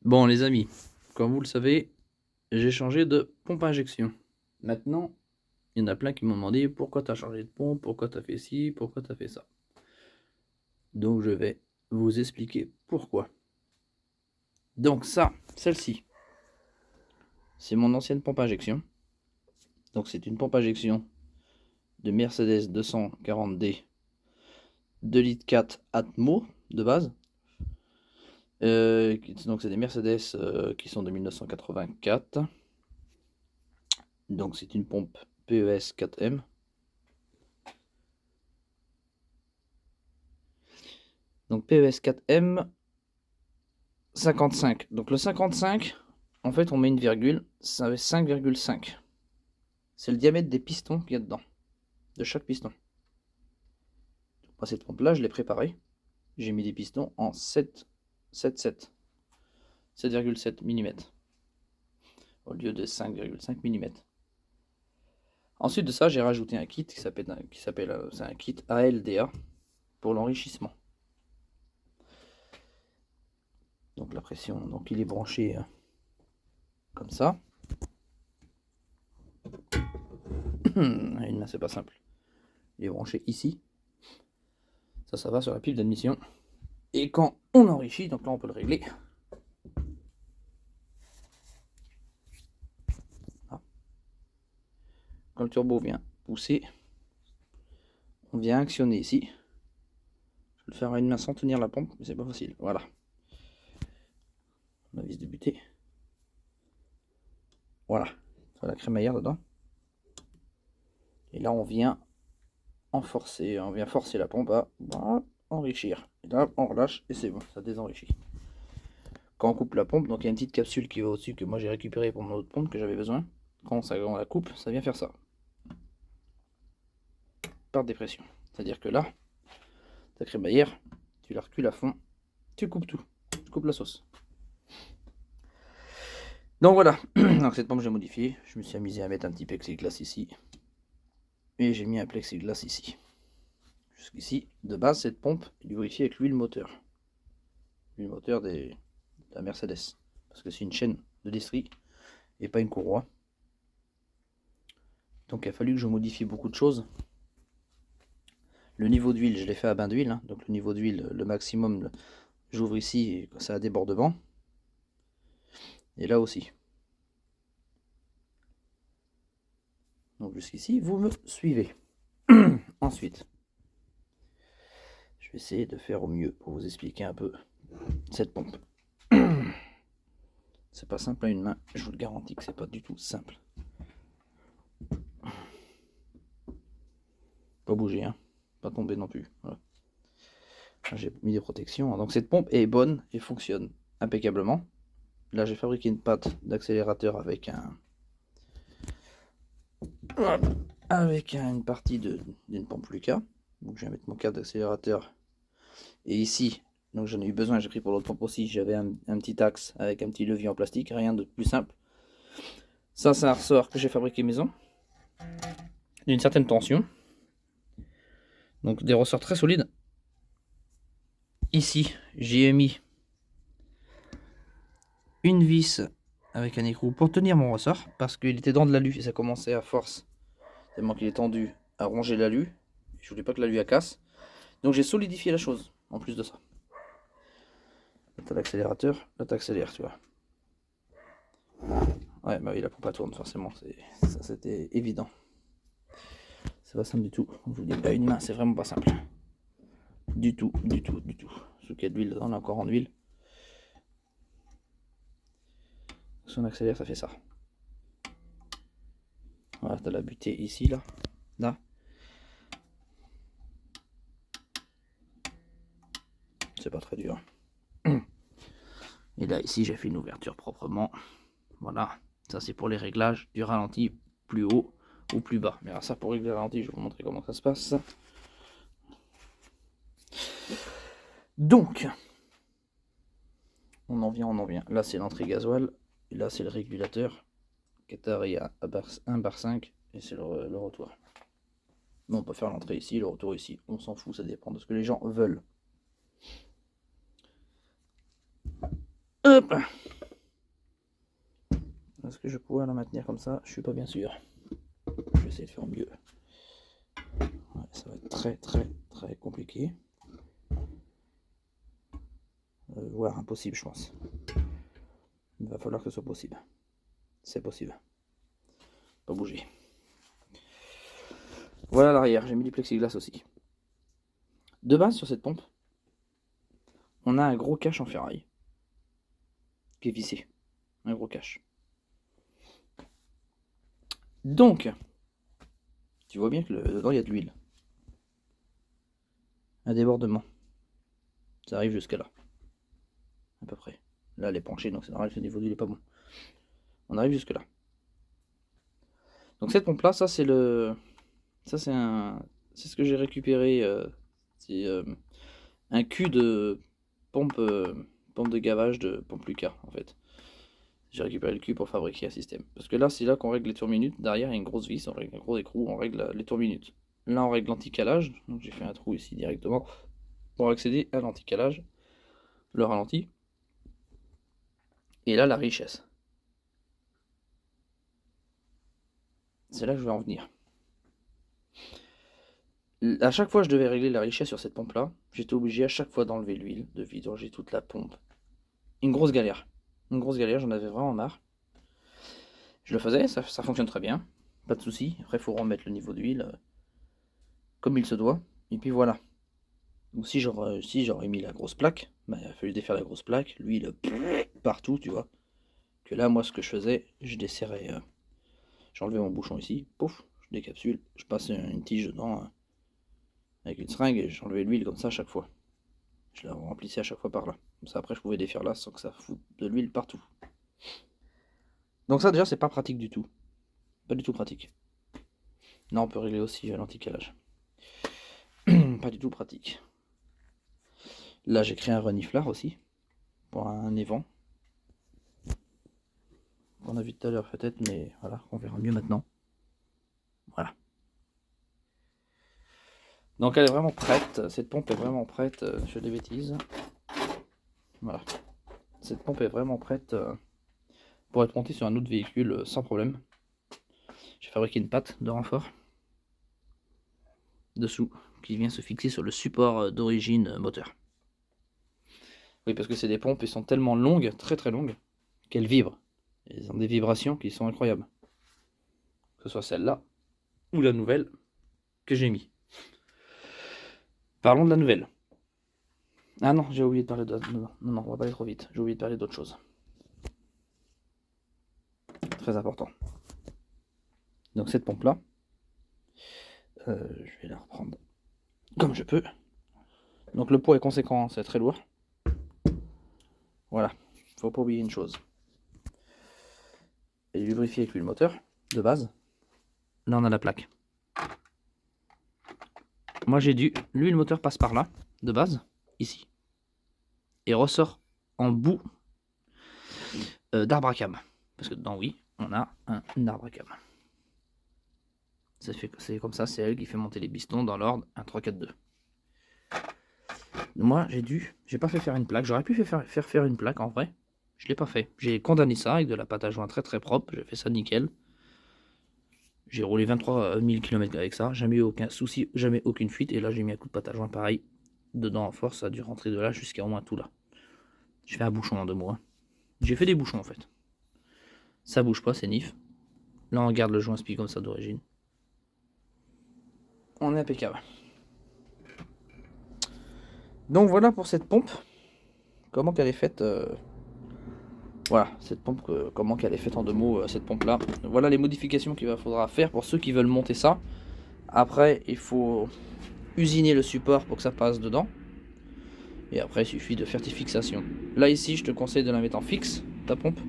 Bon les amis, comme vous le savez, j'ai changé de pompe à injection. Maintenant, il y en a plein qui m'ont demandé pourquoi tu as changé de pompe, pourquoi tu as fait ci, pourquoi tu as fait ça. Donc je vais vous expliquer pourquoi. Donc ça, celle-ci, c'est mon ancienne pompe à injection. Donc c'est une pompe à injection de Mercedes 240D 2 litres 4 Atmo de base. Donc c'est des Mercedes qui sont de 1984. Donc c'est une pompe PES 4M. Donc PES 4M 55. Donc le 55, en fait on met une virgule, ça fait 5,5. C'est le diamètre des pistons qu'il y a dedans, de chaque piston. Cette pompe là je l'ai préparée. J'ai mis des pistons en 7,7 mm au lieu de 5,5 mm. Ensuite de ça, j'ai rajouté un kit qui s'appelle c'est un kit ALDA pour l'enrichissement. Donc la pression, donc il est branché comme ça. Une main, c'est pas simple. Il est branché ici. Ça va sur la pile d'admission. Et quand on enrichit, donc là on peut le régler. Ah. Quand le turbo vient pousser, on vient actionner ici. Je vais le faire à une main sans tenir la pompe, mais c'est pas facile. Voilà. La vis de butée. Voilà. Ça a la crémaillère dedans. Et là on vient forcer la pompe à enrichir. Et là on relâche et c'est bon, ça désenrichit. Quand on coupe la pompe, donc il y a une petite capsule qui va au-dessus que moi j'ai récupérée pour mon autre pompe que j'avais besoin. Quand on la coupe, ça vient faire ça. Par dépression. C'est-à-dire que là, ta crémaillère, tu la recules à fond, tu coupes tout. Tu coupes la sauce. Donc voilà, donc cette pompe j'ai modifié. Je me suis amusé à mettre un petit plexiglas ici. Et j'ai mis un plexiglas ici. Jusqu'ici, de base, cette pompe est lubrifiée avec l'huile moteur. L'huile moteur de la Mercedes. Parce que c'est une chaîne de distri et pas une courroie. Donc il a fallu que je modifie beaucoup de choses. Le niveau d'huile, je l'ai fait à bain d'huile. Donc le niveau d'huile, le maximum, j'ouvre ici et ça a débordement. Et là aussi. Donc jusqu'ici, vous me suivez. Ensuite, je vais essayer de faire au mieux pour vous expliquer un peu cette pompe. C'est pas simple à une main, je vous le garantis que c'est pas du tout simple. Pas bouger, hein. Pas tomber non plus. Voilà. J'ai mis des protections. Donc cette pompe est bonne et fonctionne impeccablement. Là j'ai fabriqué une patte d'accélérateur avec une partie d'une pompe Lucas. Donc je vais mettre mon câble d'accélérateur. Et ici, donc j'en ai eu besoin, j'ai pris pour l'autre pompe aussi, j'avais un petit axe avec un petit levier en plastique, rien de plus simple. Ça c'est un ressort que j'ai fabriqué maison, d'une certaine tension. Donc des ressorts très solides. Ici, j'y ai mis une vis avec un écrou pour tenir mon ressort, parce qu'il était dans de l'alu et ça commençait à force, tellement qu'il est tendu, à ronger l'alu. Je voulais pas que l'alu casse. Donc j'ai solidifié la chose, en plus de ça. Là t'as l'accélérateur, là t'accélères, tu vois. Ouais, bah oui, la pompe tourne, forcément, ça c'était évident. C'est pas simple du tout. Je vous dis, à une main, c'est vraiment pas simple. Du tout. Ce qu'il y a de l'huile dedans, on est encore en huile. Si on accélère, ça fait ça. Voilà, t'as la butée ici, là. C'est pas très dur. Et là, ici, j'ai fait une ouverture proprement. Voilà, ça c'est pour les réglages du ralenti plus haut ou plus bas. Mais alors ça, pour régler le ralenti, je vais vous montrer comment ça se passe. Donc, on en vient. Là, c'est l'entrée gasoil. Et là, c'est le régulateur qui est à 1 bar 5. Et c'est le retour. Bon, on peut faire l'entrée ici, le retour ici. On s'en fout, ça dépend de ce que les gens veulent. Hop. Est-ce que je vais pouvoir la maintenir comme ça? Je suis pas bien sûr. Je vais essayer de faire mieux. Ouais, ça va être très compliqué. Voire impossible, je pense. Il va falloir que ce soit possible. C'est possible. Pas bouger. Voilà l'arrière, j'ai mis du plexiglas aussi. De base, sur cette pompe, on a un gros cache en ferraille qui est vissé. Un gros cache. Donc, tu vois bien que dedans il y a de l'huile. Un débordement. Ça arrive jusqu'à là. À peu près. Là, elle est penchée, donc c'est normal que le niveau d'huile n'est pas bon. On arrive jusque là. Donc cette pompe là, ça c'est le. Ça c'est ce que j'ai récupéré. C'est un cul de pompe de gavage de pompe Lucas en fait. J'ai récupéré le cul pour fabriquer un système. Parce que là, c'est là qu'on règle les tours minutes. Derrière, il y a une grosse vis, on règle un gros écrou, on règle les tours minutes. Là, on règle l'anti-calage. Donc j'ai fait un trou ici directement pour accéder à l'anti-calage, le ralenti. Et là, la richesse. C'est là que je vais en venir. À chaque fois que je devais régler la richesse sur cette pompe là, j'étais obligé à chaque fois d'enlever l'huile, de vidanger toute la pompe. Une grosse galère, j'en avais vraiment marre. Je le faisais, ça fonctionne très bien, pas de souci. Après il faut remettre le niveau d'huile comme il se doit, et puis voilà. Donc si j'aurais mis la grosse plaque, bah, il a fallu défaire la grosse plaque, l'huile partout, tu vois. Que là moi ce que je faisais, je desserrais, j'enlevais mon bouchon ici, pouf, je décapsule, je passe une tige dedans. Avec une seringue et j'enlevais l'huile comme ça à chaque fois. Je la remplissais à chaque fois par là. Comme ça après je pouvais défaire là sans que ça foute de l'huile partout. Donc ça déjà c'est pas pratique du tout. Pas du tout pratique. Non, on peut régler aussi l'anti-calage. Pas du tout pratique. Là j'ai créé un reniflard aussi. Pour un évent. On a vu tout à l'heure peut-être, mais voilà, on verra mieux maintenant. Voilà. Donc elle est vraiment prête, cette pompe est vraiment prête, je fais des bêtises. Voilà. Cette pompe est vraiment prête pour être montée sur un autre véhicule sans problème. J'ai fabriqué une patte de renfort dessous qui vient se fixer sur le support d'origine moteur. Oui, parce que c'est des pompes qui sont tellement longues, très longues, qu'elles vibrent. Elles ont des vibrations qui sont incroyables. Que ce soit celle-là ou la nouvelle que j'ai mis. Parlons de la nouvelle. Ah non, j'ai oublié de parler de... Non, on va pas aller trop vite. J'ai oublié de parler d'autre chose. Très important. Donc cette pompe-là, je vais la reprendre comme je peux. Donc le poids est conséquent, c'est très lourd. Voilà, faut pas oublier une chose. Elle est lubrifiée avec l'huile moteur, de base. Là on a la plaque. Moi j'ai dû... L'huile moteur passe par là, de base, ici. Et ressort en bout d'arbre à cam. Parce que dedans, oui, on a un arbre à cam. C'est comme ça, c'est elle qui fait monter les pistons dans l'ordre 1, 3, 4, 2. Moi, j'ai pas fait faire une plaque. J'aurais pu faire une plaque en vrai. Je l'ai pas fait. J'ai condamné ça avec de la pâte à joint très propre. J'ai fait ça nickel. J'ai roulé 23 000 km avec ça. Jamais eu aucun souci, jamais aucune fuite. Et là, j'ai mis un coup de pâte à joint pareil. Dedans en force, ça a dû rentrer de là jusqu'à au moins tout là. J'ai fait un bouchon en 2 mois. J'ai fait des bouchons en fait. Ça bouge pas, c'est nif. Là, on garde le joint spi comme ça d'origine. On est impeccable. Donc voilà pour cette pompe. Comment qu'elle est faite Voilà, cette pompe, comment qu'elle est faite en 2 mots, cette pompe là. Voilà les modifications qu'il faudra faire pour ceux qui veulent monter ça. Après, il faut usiner le support pour que ça passe dedans. Et après, il suffit de faire tes fixations. Là, ici, je te conseille de la mettre en fixe, ta pompe.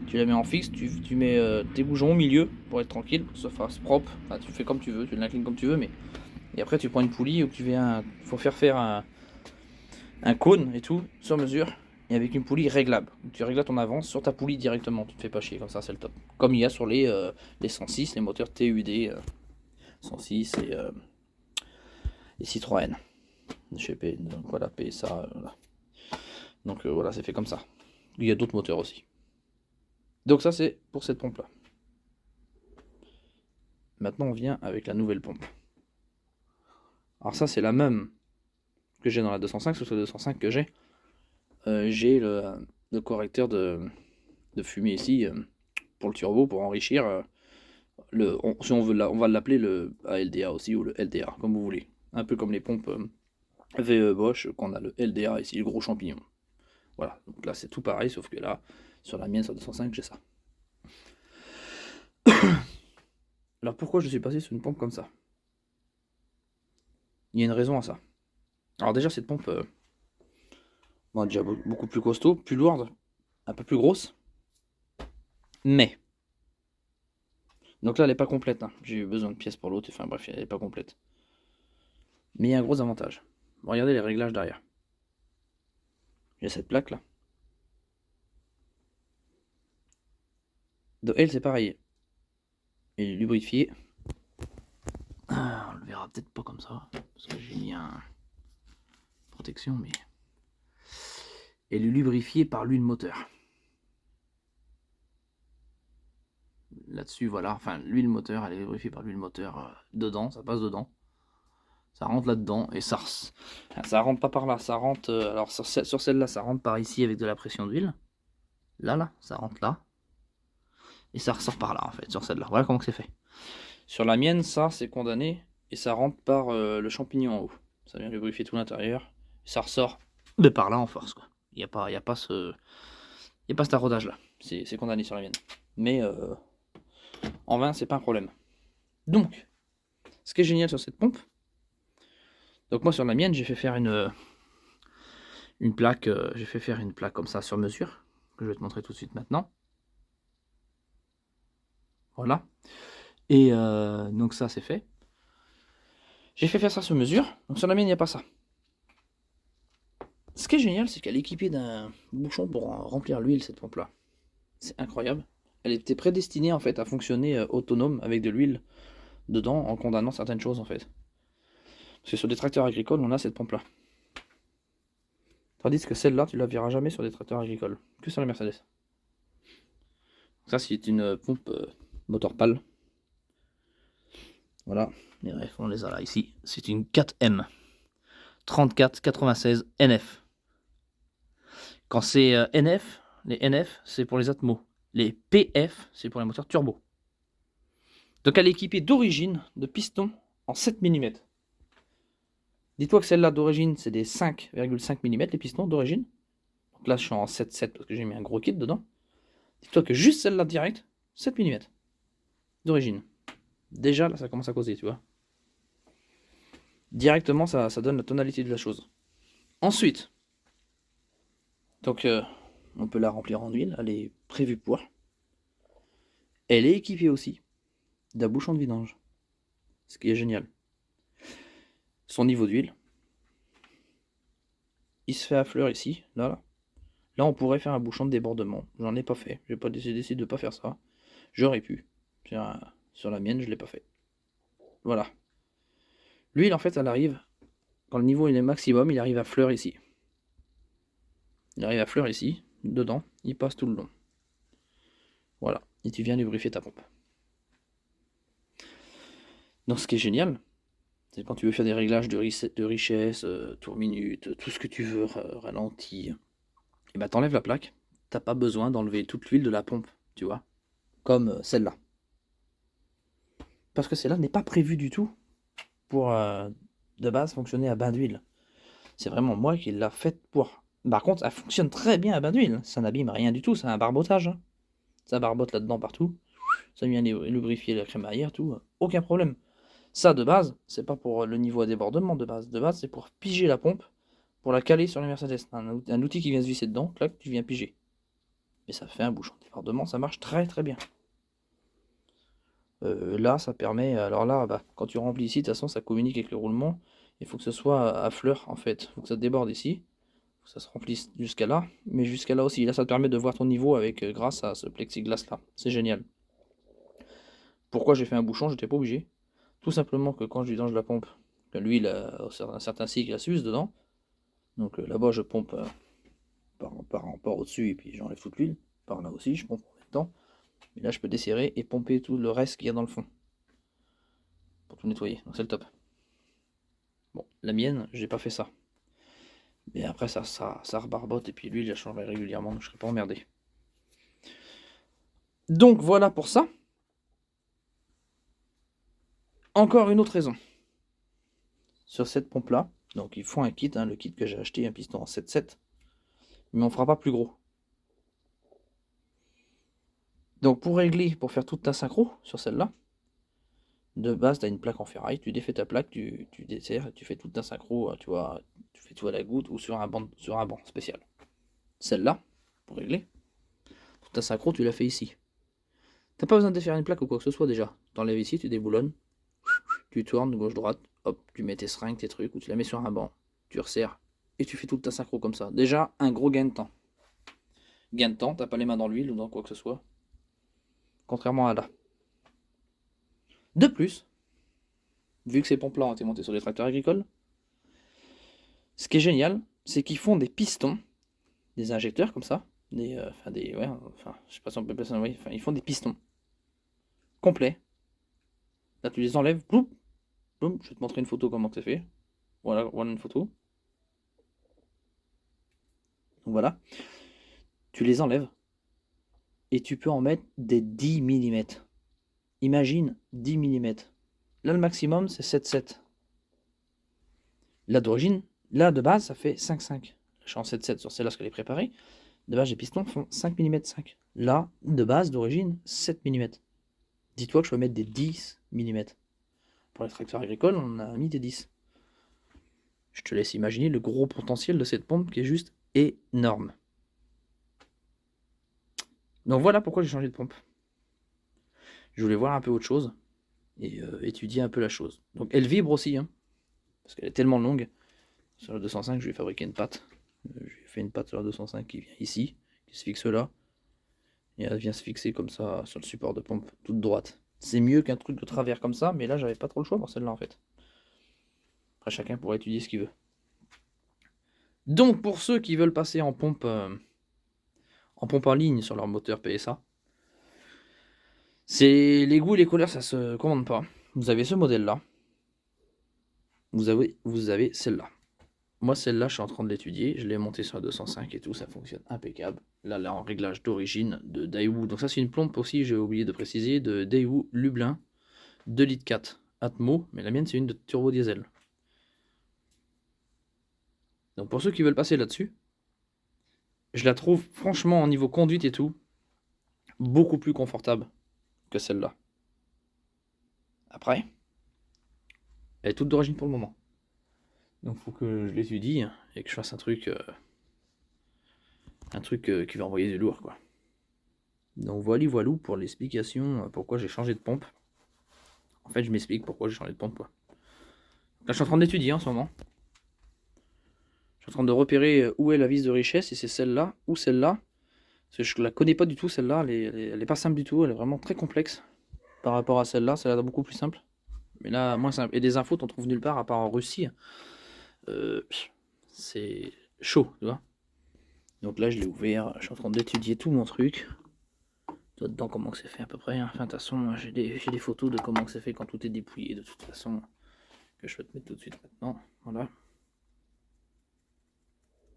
Tu la mets en fixe, tu mets tes boujons au milieu pour être tranquille, pour que ça fasse propre. Enfin, tu fais comme tu veux, tu l'inclines comme tu veux, mais. Et après, tu prends une poulie où tu viens. Faut faire un cône et tout, sur mesure. Et avec une poulie réglable. Tu règles ton avance sur ta poulie directement. Tu te fais pas chier, comme ça, c'est le top. Comme il y a sur les 106, les moteurs TUD 106 et Citroën. Chez P, donc voilà, PSA. Voilà. Donc voilà, c'est fait comme ça. Il y a d'autres moteurs aussi. Donc ça c'est pour cette pompe là. Maintenant on vient avec la nouvelle pompe. Alors ça c'est la même que j'ai dans la 205, sauf que la 205 que j'ai le correcteur de fumée ici pour le turbo, pour enrichir. Si on veut on va l'appeler le ALDA aussi, ou le LDA, comme vous voulez. Un peu comme les pompes VE Bosch, qu'on a le LDA ici, le gros champignon. Voilà, donc là c'est tout pareil, sauf que là, sur la mienne, sur 205, j'ai ça. Alors pourquoi je suis passé sur une pompe comme ça? Il y a une raison à ça. Alors déjà, cette pompe, déjà beaucoup plus costaud, plus lourde, un peu plus grosse. Mais, donc là, elle n'est pas complète. Hein. J'ai eu besoin de pièces pour l'autre, enfin bref, elle n'est pas complète. Mais il y a un gros avantage. Regardez les réglages derrière. J'ai cette plaque là. De elle, c'est pareil. Elle est lubrifiée. Ah, on le verra peut-être pas comme ça, parce que j'ai mis un protection, mais elle est lubrifiée par l'huile moteur. Là-dessus, voilà, enfin l'huile moteur, elle est lubrifiée par l'huile moteur dedans, ça passe dedans. Ça rentre là-dedans et ça rentre pas par là, ça rentre. Alors sur celle-là, ça rentre par ici avec de la pression d'huile. Là, ça rentre là. Et ça ressort par là en fait, sur celle-là. Voilà comment c'est fait. Sur la mienne, ça c'est condamné et ça rentre par le champignon en haut. Ça vient lubrifier tout l'intérieur et ça ressort de par là en force quoi. Il n'y a pas ce taraudage là. C'est condamné sur la mienne. Mais en vain, c'est pas un problème. Donc, ce qui est génial sur cette pompe, donc moi sur la mienne, j'ai fait faire une plaque, comme ça sur mesure, que je vais te montrer tout de suite maintenant. Voilà. Et donc ça c'est fait. J'ai fait faire ça sur mesure, donc sur la mienne il n'y a pas ça. Ce qui est génial, c'est qu'elle est équipée d'un bouchon pour remplir l'huile, cette pompe là. C'est incroyable. Elle était prédestinée en fait à fonctionner autonome avec de l'huile dedans en condamnant certaines choses en fait. Parce que sur des tracteurs agricoles, on a cette pompe là. Tandis que celle-là, tu la verras jamais sur des tracteurs agricoles, que sur la Mercedes. Ça, c'est une pompe moteur pâle. Voilà, les refs, on les a là ici. C'est une 4M 3496 NF. Quand c'est NF, les NF, c'est pour les Atmos. Les PF, c'est pour les moteurs turbo. Donc elle est équipée d'origine de pistons en 7 mm. Dis-toi que celle-là d'origine, c'est des 5,5 mm les pistons d'origine. Donc là, je suis en 7,7 parce que j'ai mis un gros kit dedans. Dis-toi que juste celle-là direct, 7 mm d'origine. Déjà, là, ça commence à causer, tu vois. Directement, ça donne la tonalité de la chose. Ensuite, donc, on peut la remplir en huile. Elle est prévue pour. Elle est équipée aussi d'un bouchon de vidange. Ce qui est génial. Son niveau d'huile, il se fait à fleur ici, là. Là, on pourrait faire un bouchon de débordement. J'en ai pas fait. J'ai pas décidé de pas faire ça. J'aurais pu. Sur la mienne, je l'ai pas fait. Voilà. L'huile, en fait, elle arrive, quand le niveau il est maximum, il arrive à fleur ici. Il arrive à fleur ici, dedans, il passe tout le long. Voilà. Et tu viens lubrifier ta pompe. Donc, ce qui est génial, c'est quand tu veux faire des réglages de richesse, tour minute, tout ce que tu veux, ralenti, et ben t'enlèves la plaque. T'as pas besoin d'enlever toute l'huile de la pompe, tu vois, comme celle-là. Parce que celle-là n'est pas prévue du tout pour, de base, fonctionner à bain d'huile. C'est vraiment moi qui l'a faite pour. Par contre, elle fonctionne très bien à bain d'huile. Ça n'abîme rien du tout, c'est un barbotage. Hein. Ça barbote là-dedans partout. Ça vient lubrifier la crémaillère, tout. Aucun problème. Ça, de base, c'est pas pour le niveau à débordement de base. De base, c'est pour piger la pompe, pour la caler sur les Mercedes. Un outil qui vient se visser dedans, clac, tu viens piger. Et ça fait un bouchon de débordement, ça marche très très bien. Là, ça permet. Alors là, quand tu remplis ici, de toute façon, ça communique avec le roulement. Il faut que ce soit à fleur, en fait. Il faut que ça déborde ici. Faut que ça se remplisse jusqu'à là. Mais jusqu'à là aussi. Là, ça te permet de voir ton niveau avec, grâce à ce plexiglas-là. C'est génial. Pourquoi j'ai fait un bouchon? J'étais pas obligé. Tout simplement que quand je vidange la pompe, l'huile, un certain cycle, elle s'use dedans. Donc là-bas, je pompe par au-dessus et puis j'enlève toute l'huile. Par là aussi, je pompe en même temps. Et là, je peux desserrer et pomper tout le reste qu'il y a dans le fond. Pour tout nettoyer, donc c'est le top. Bon, la mienne, j'ai pas fait ça. Mais après, ça rebarbote et puis l'huile, je la changerai régulièrement, donc je serai pas emmerdé. Donc voilà pour ça. Encore une autre raison. Sur cette pompe-là, donc ils font un kit, le kit que j'ai acheté, un piston en 7,7. Mais on fera pas plus gros. Donc pour régler, pour faire toute ta synchro sur celle-là, de base, tu as une plaque en ferraille, tu défais ta plaque, tu desserres, tu fais toute ta synchro, tu vois, tu fais tout à la goutte ou sur un banc spécial. Celle-là, pour régler, toute ta synchro, tu la fais ici. T'as pas besoin de défaire une plaque ou quoi que ce soit déjà. Tu enlèves ici, tu déboulonnes, tu tournes gauche-droite, hop, tu mets tes seringues, tes trucs, ou tu la mets sur un banc, tu resserres, et tu fais toute ta synchro comme ça. Déjà, un gros gain de temps. Gain de temps, t'as pas les mains dans l'huile ou dans quoi que ce soit. Contrairement à là. De plus, vu que ces pompes-là ont été montées sur des tracteurs agricoles, ce qui est génial, c'est qu'ils font des pistons, des injecteurs comme ça, je sais pas si on peut appeler ça, ils font des pistons complets. Là, tu les enlèves, boum, boum, je vais te montrer une photo comment c'est fait. Voilà une photo. Donc voilà, tu les enlèves et tu peux en mettre des 10 mm. Imagine 10 mm. Là, le maximum, c'est 7,7. Là, d'origine, là, de base, ça fait 5,5. Je suis en 7,7 sur celle-là, ce qu'elle est préparée. De base, les pistons font 5 mm 5. Là, de base, d'origine, 7 mm. Dis-toi que je peux mettre des 10 mm. Pour les tracteurs agricoles, on a mis des 10. Je te laisse imaginer le gros potentiel de cette pompe qui est juste énorme. Donc voilà pourquoi j'ai changé de pompe. Je voulais voir un peu autre chose et étudier un peu la chose. Donc elle vibre aussi, parce qu'elle est tellement longue. Sur la 205, je vais fabriquer une patte. J'ai fait une patte sur la 205 qui vient ici, qui se fixe là. Et elle vient se fixer comme ça sur le support de pompe, toute droite. C'est mieux qu'un truc de travers comme ça, mais là j'avais pas trop le choix pour celle-là en fait. Après chacun pourra étudier ce qu'il veut. Donc pour ceux qui veulent passer en pompe en ligne sur leur moteur PSA, c'est les goûts et les couleurs, ça se commande pas. Vous avez ce modèle-là. Vous avez celle-là. Moi, celle-là, je suis en train de l'étudier. Je l'ai montée sur la 205 et tout, ça fonctionne impeccable. Là, en réglage d'origine de Daewoo. Donc ça, c'est une pompe aussi, j'ai oublié de préciser, de Daewoo Lublin 2 litres 4 Atmo. Mais la mienne, c'est une de turbo diesel. Donc pour ceux qui veulent passer là-dessus, je la trouve franchement, en niveau conduite et tout, beaucoup plus confortable que celle-là. Après, elle est toute d'origine pour le moment. Donc faut que je l'étudie et que je fasse un truc qui va envoyer du lourd, quoi. Donc voilà pour l'explication pourquoi j'ai changé de pompe. En fait, je m'explique pourquoi j'ai changé de pompe, quoi. Là, je suis en train d'étudier en ce moment. Je suis en train de repérer où est la vis de richesse, si c'est celle-là ou celle-là. Parce que je la connais pas du tout, celle-là. Elle est pas simple du tout, elle est vraiment très complexe par rapport à celle-là. Celle-là est beaucoup plus simple. Mais là, moins simple. Et des infos, t'en trouves nulle part à part en Russie. C'est chaud, tu vois. Donc là, je l'ai ouvert. Je suis en train d'étudier tout mon truc. Dedans, comment c'est fait à peu près. Enfin, de toute façon, j'ai des photos de comment c'est fait quand tout est dépouillé, de toute façon. Que je vais te mettre tout de suite maintenant. Voilà.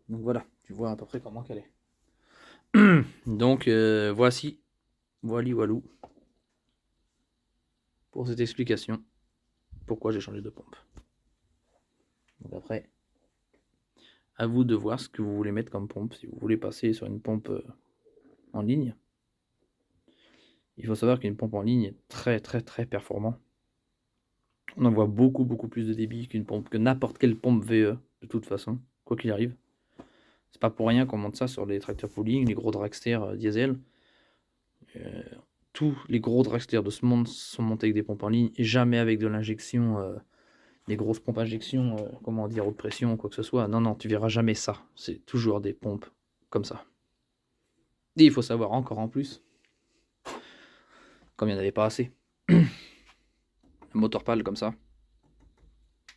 Donc voilà, tu vois à peu près comment qu'elle est. Donc voici, voilou, pour cette explication. Pourquoi j'ai changé de pompe. Donc après, à vous de voir ce que vous voulez mettre comme pompe. Si vous voulez passer sur une pompe en ligne, il faut savoir qu'une pompe en ligne est très très très performant. On envoie beaucoup plus de débit qu'une pompe, que n'importe quelle pompe VE, de toute façon, quoi qu'il arrive. C'est pas pour rien qu'on monte ça sur les tracteurs pooling, les gros dragsters diesel. Tous les gros dragsters de ce monde sont montés avec des pompes en ligne et jamais avec de l'injection, des grosses pompes à injection, haute pression, quoi que ce soit. Non, tu verras jamais ça. C'est toujours des pompes comme ça. Et il faut savoir encore en plus, comme il n'y en avait pas assez, le moteur pâle comme ça,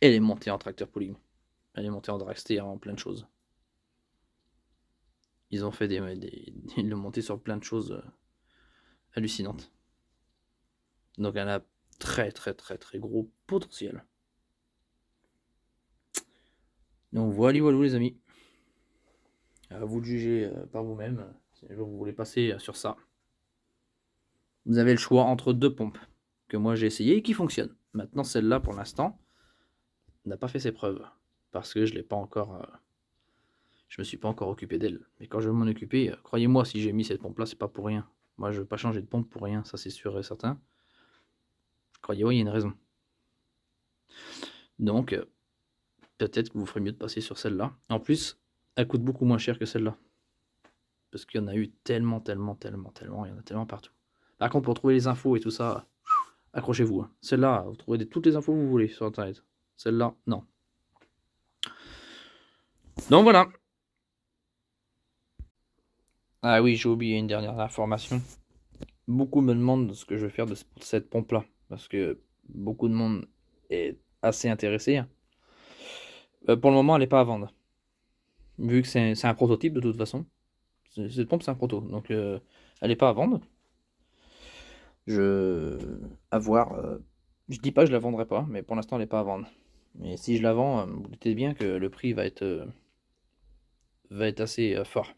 elle est montée en tracteur pooling. Elle est montée en dragster, en plein de choses. Ils ont fait ils l'ont monté sur plein de choses hallucinantes. Donc elle a très très très très gros potentiel. Donc voilà les amis. À vous de juger par vous-même si un jour vous voulez passer sur ça. Vous avez le choix entre deux pompes que moi j'ai essayé et qui fonctionnent. Maintenant celle-là pour l'instant n'a pas fait ses preuves parce que je l'ai pas encore je me suis pas encore occupé d'elle. Mais quand je vais m'en occuper, croyez-moi, si j'ai mis cette pompe là, c'est pas pour rien. Moi je veux pas changer de pompe pour rien, ça c'est sûr et certain. Croyez-moi, il y a une raison. Donc peut-être que vous ferez mieux de passer sur celle-là. En plus, elle coûte beaucoup moins cher que celle-là. Parce qu'il y en a eu tellement, il y en a tellement partout. Par contre, pour trouver les infos et tout ça, accrochez-vous. Hein. Celle-là, vous trouvez toutes les infos que vous voulez sur internet. Celle-là, non. Donc voilà. Ah oui, j'ai oublié une dernière information. Beaucoup me demandent ce que je vais faire de cette pompe-là. Parce que beaucoup de monde est assez intéressé. Pour le moment, elle n'est pas à vendre. Vu que c'est un prototype de toute façon. Cette pompe, c'est un proto. Donc, elle n'est pas à vendre. À voir. Je dis pas que je la vendrai pas, mais pour l'instant, elle n'est pas à vendre. Mais si je la vends, vous doutez bien que le prix va être assez fort.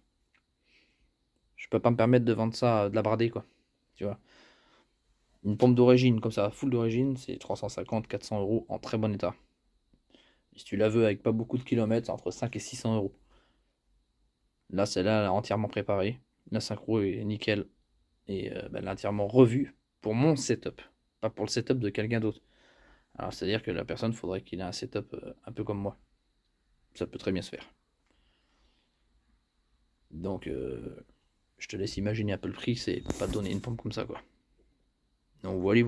Je peux pas me permettre de vendre ça, de la brader, quoi. Tu vois. Une pompe d'origine, comme ça, full d'origine, c'est 350-400 euros en très bon état. Et si tu la veux avec pas beaucoup de kilomètres, c'est entre 5 et 600 euros. Là, celle-là, elle est entièrement préparée. La synchro est nickel. Et elle est entièrement revue pour mon setup. Pas pour le setup de quelqu'un d'autre. Alors, c'est-à-dire que la personne, faudrait qu'il ait un setup un peu comme moi. Ça peut très bien se faire. Donc, je te laisse imaginer un peu le prix, c'est pas donner une pompe comme ça, quoi. Donc, voilà.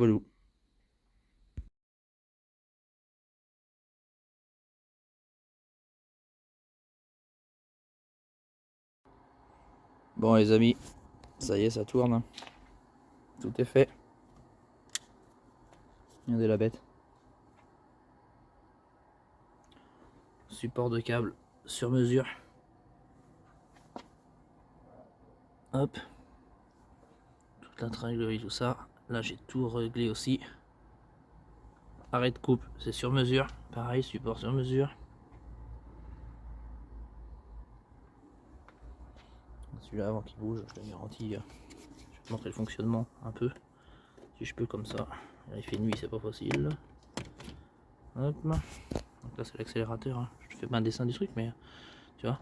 Bon, les amis, ça y est, ça tourne. Tout est fait. Regardez la bête. Support de câble sur mesure. Hop. Toute la tringlerie, tout ça. Là, j'ai tout réglé aussi. Arrêt de coupe, c'est sur mesure. Pareil, support sur mesure. Celui-là, avant qu'il bouge, je te garantis. Je vais te montrer le fonctionnement un peu. Si je peux, comme ça. Là, il fait nuit, c'est pas facile. Hop. Donc là, c'est l'accélérateur. Hein. Je te fais pas un dessin du truc, mais tu vois.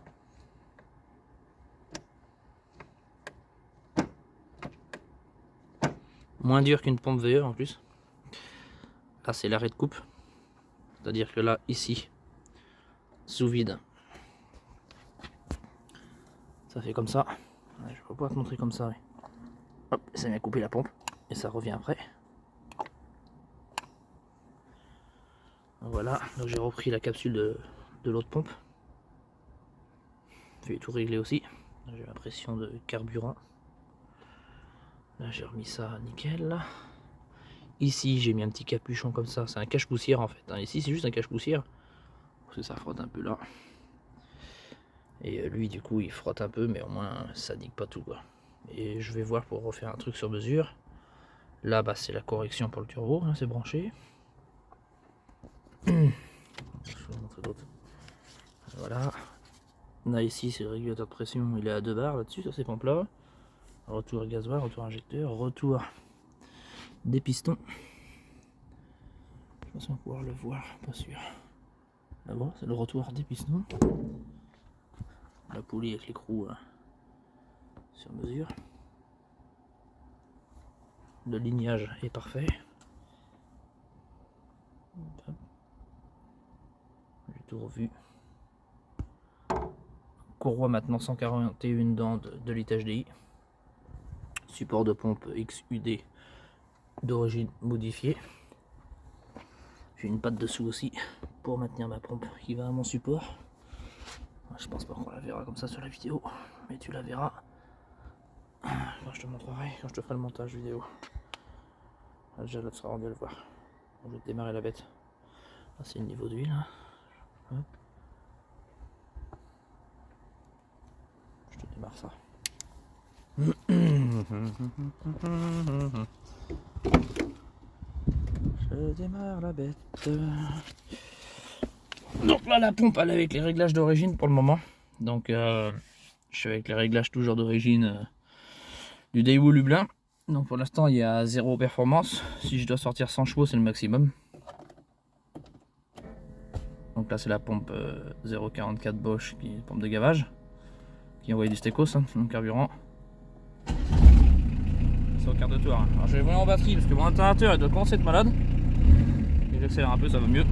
Moins dur qu'une pompe VE en plus. Là, c'est l'arrêt de coupe. C'est-à-dire que là, ici, sous vide, ça fait comme ça. Je vais pouvoir te montrer comme ça. Oui. Hop, ça vient couper la pompe. Et ça revient après. Voilà, donc j'ai repris la capsule de l'autre pompe. Je vais tout régler aussi. J'ai la pression de carburant. Là, j'ai remis ça nickel. Ici, j'ai mis un petit capuchon comme ça. C'est un cache-poussière en fait. Ici, c'est juste un cache-poussière. Parce que ça frotte un peu là. Et lui, du coup, il frotte un peu, mais au moins, ça nique pas tout, quoi. Et je vais voir pour refaire un truc sur mesure. Là, bah, c'est la correction pour le turbo, hein, c'est branché. Je vais vous montrer d'autres. Voilà. Là, ici, c'est le régulateur de pression. Il est à 2 bars là-dessus, sur ces pompes-là. Retour gasoil, retour injecteur, retour des pistons. Je pense qu'on va pouvoir le voir, pas sûr. Là-bas, c'est le retour des pistons. La poulie avec l'écrou sur mesure. Le lignage est parfait. J'ai tout revu. Courroie maintenant 141 dents de l'ITHDI. Support de pompe XUD d'origine modifiée. J'ai une patte dessous aussi pour maintenir ma pompe qui va à mon support. Je pense pas qu'on la verra comme ça sur la vidéo, mais tu la verras quand je te montrerai, quand je te ferai le montage vidéo. Là, déjà là tu seras rendu à le voir. Je vais démarrer la bête. Là c'est le niveau d'huile. Je te démarre ça. Je démarre la bête. Donc là la pompe elle est avec les réglages d'origine pour le moment. Donc je suis avec les réglages toujours d'origine du Daewoo Lublin. Donc pour l'instant il y a 0 performance. Si je dois sortir 100 chevaux c'est le maximum. Donc là c'est la pompe 0,44 Bosch, qui est une pompe de gavage, qui envoie du stécos, hein, mon carburant. C'est au quart de tour. Hein. Alors je vais voir en batterie parce que mon alternateur il doit commencer à être malade. Et j'accélère un peu, ça va mieux.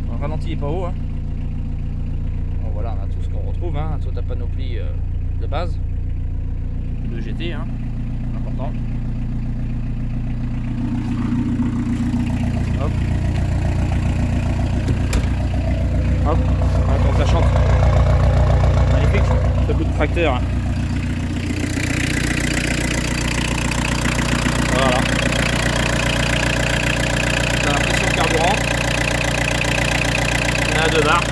Le ralenti est pas haut. Hein. Bon voilà, on a tout ce qu'on retrouve, hein, toute la panoplie de base. Le GT, hein, important. Hop. Hop, voilà, quand ça chante. Magnifique, ce coup de tracteur. Hein. Voilà. Ça a la pression de carburant. On a 2 barres.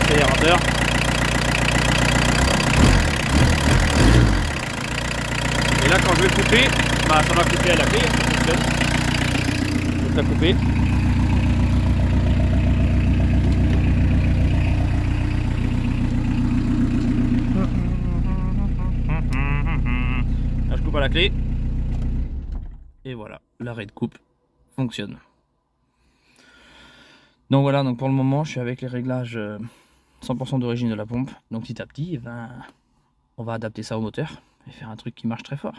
Accélérateur. Et là quand je vais couper, bah, ça va couper à la clé. Donc la couper. Là je coupe à la clé. Et voilà, l'arrêt de coupe fonctionne. Donc voilà, donc pour le moment je suis avec les réglages 100% d'origine de la pompe. Donc petit à petit, on va adapter ça au moteur et faire un truc qui marche très fort.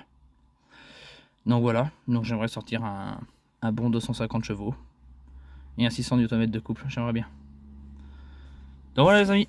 Donc voilà, donc j'aimerais sortir un bon 250 chevaux et un 600 Nm de couple, j'aimerais bien. Donc voilà les amis,